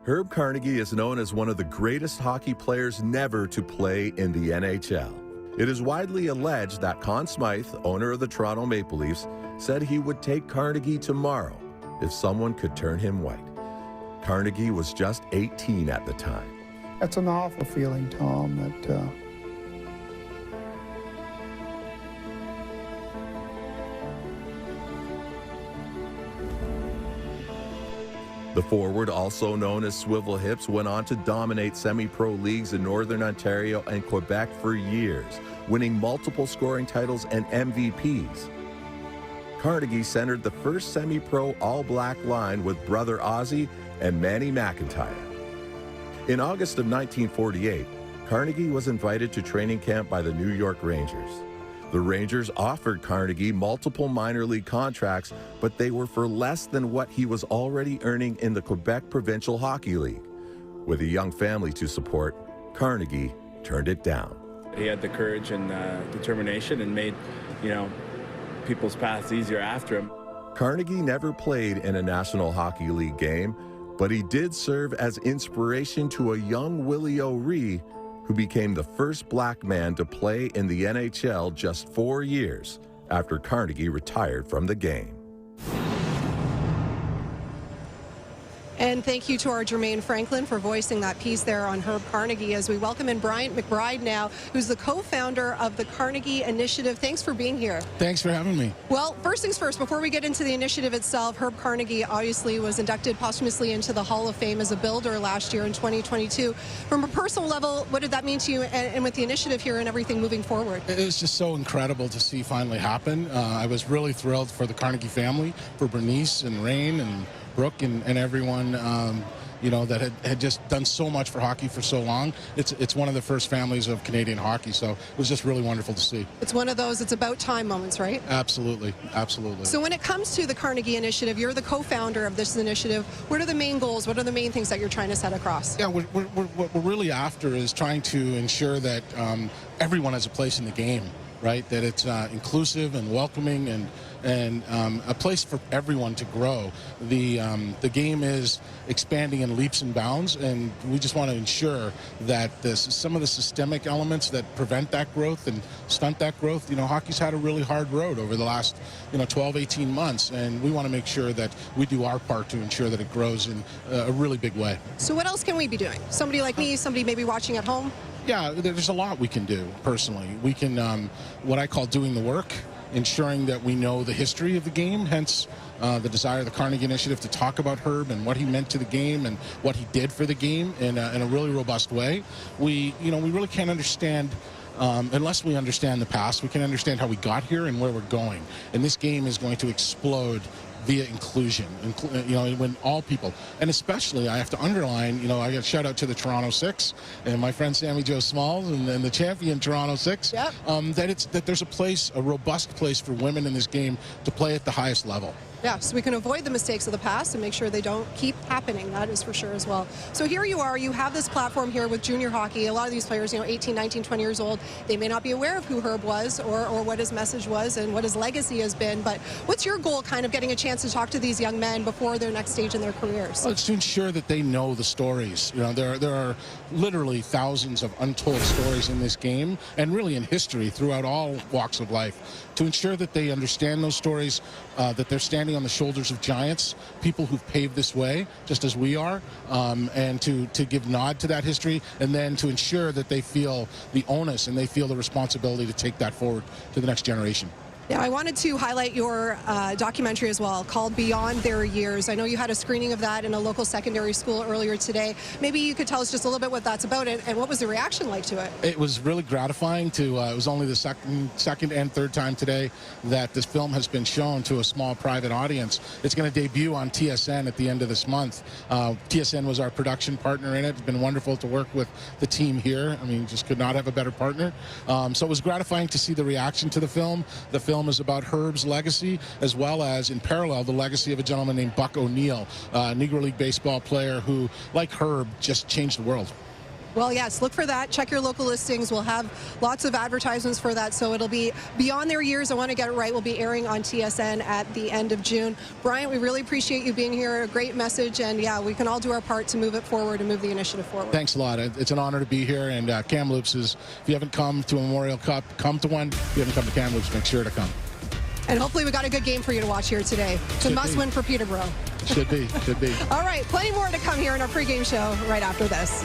Herb Carnegie is known as one of the greatest hockey players never to play in the NHL. It is widely alleged that Conn Smythe, owner of the Toronto Maple Leafs, said he would take Carnegie tomorrow if someone could turn him white. Carnegie was just 18 at the time. That's an awful feeling, Tom, that The forward, also known as Swivel Hips, went on to dominate semi-pro leagues in Northern Ontario and Quebec for years, winning multiple scoring titles and MVPs. Carnegie centered the first semi-pro all-black line with brother Ozzie and Manny McIntyre. In August of 1948, Carnegie was invited to training camp by the New York Rangers. The Rangers offered Carnegie multiple minor league contracts, but they were for less than what he was already earning in the Quebec Provincial Hockey League. With a young family to support, Carnegie turned it down. He had the courage and determination and made, people's paths easier after him. Carnegie never played in a National Hockey League game, but he did serve as inspiration to a young Willie O'Ree, who became the first black man to play in the NHL just 4 years after Carnegie retired from the game. And thank you to our Jermaine Franklin for voicing that piece there on Herb Carnegie, as we welcome in Bryant McBride now, who's the co-founder of the Carnegie Initiative. Thanks for being here. Thanks for having me. Well, first things first, before we get into the initiative itself, Herb Carnegie obviously was inducted posthumously into the Hall of Fame as a builder last year in 2022. From a personal level, what did that mean to you, and with the initiative here and everything moving forward? It was just so incredible to see finally happen. I was really thrilled for the Carnegie family, for Bernice and Rain and Brooke and everyone, that had just done so much for hockey for so long. It's one of the first families of Canadian hockey, so it was just really wonderful to see. It's one of those, it's about time moments, right? Absolutely, absolutely. So when it comes to the Carnegie Initiative, you're the co-founder of this initiative. What are the main goals? What are the main things that you're trying to set across? Yeah, what we're really after is trying to ensure that everyone has a place in the game, right? That it's inclusive and welcoming and a place for everyone to grow. The game is expanding in leaps and bounds, and we just want to ensure that some of the systemic elements that prevent that growth and stunt that growth, hockey's had a really hard road over the last 12, 18 months, and we want to make sure that we do our part to ensure that it grows in a really big way. So what else can we be doing? Somebody like me, somebody maybe watching at home? Yeah, there's a lot we can do personally. We can, what I call doing the work, ensuring that we know the history of the game, hence the desire of the Carnegie Initiative to talk about Herb and what he meant to the game and what he did for the game in a really robust way. We really can't understand, unless we understand the past, we can understand how we got here and where we're going. And this game is going to explode via inclusion, when all people, and especially I have to underline, I got a shout out to the Toronto Six and my friend Sammy Joe Smalls and the champion Toronto Six, yep. that there's a robust place for women in this game to play at the highest level. Yeah, so we can avoid the mistakes of the past and make sure they don't keep happening. That is for sure as well. So here you are, you have this platform here with junior hockey. A lot of these players, 18, 19, 20 years old, they may not be aware of who Herb was or what his message was and what his legacy has been. But what's your goal, kind of getting a chance to talk to these young men before their next stage in their careers? Well, it's to ensure that they know the stories. There are literally thousands of untold stories in this game and really in history throughout all walks of life. To ensure that they understand those stories, that they're standing on the shoulders of giants, people who've paved this way, just as we are, and to give nod to that history, and then to ensure that they feel the onus and they feel the responsibility to take that forward to the next generation. Yeah, I wanted to highlight your documentary as well, called Beyond Their Years. I know you had a screening of that in a local secondary school earlier today. Maybe you could tell us just a little bit what that's about and what was the reaction like to it? It was really gratifying to, it was only the second and third time today that this film has been shown to a small private audience. It's going to debut on TSN at the end of this month. TSN was our production partner in it. It's been wonderful to work with the team here. I mean, just could not have a better partner. So it was gratifying to see the reaction to the film. The film is about Herb's legacy, as well as, in parallel, the legacy of a gentleman named Buck O'Neill, a Negro League baseball player who, like Herb, just changed the world. Well, yes, look for that. Check your local listings. We'll have lots of advertisements for that, so it'll be Beyond Their Years. I want to get it right. We'll be airing on TSN at the end of June. Brian, we really appreciate you being here. A great message, and yeah, we can all do our part to move it forward and move the initiative forward. Thanks a lot. It's an honor to be here, and Kamloops is, if you haven't come to a Memorial Cup, come to one. If you haven't come to Kamloops, make sure to come. And hopefully we got a good game for you to watch here today. It's a must-win for Peterborough. Should be. All right, plenty more to come here in our pregame show right after this.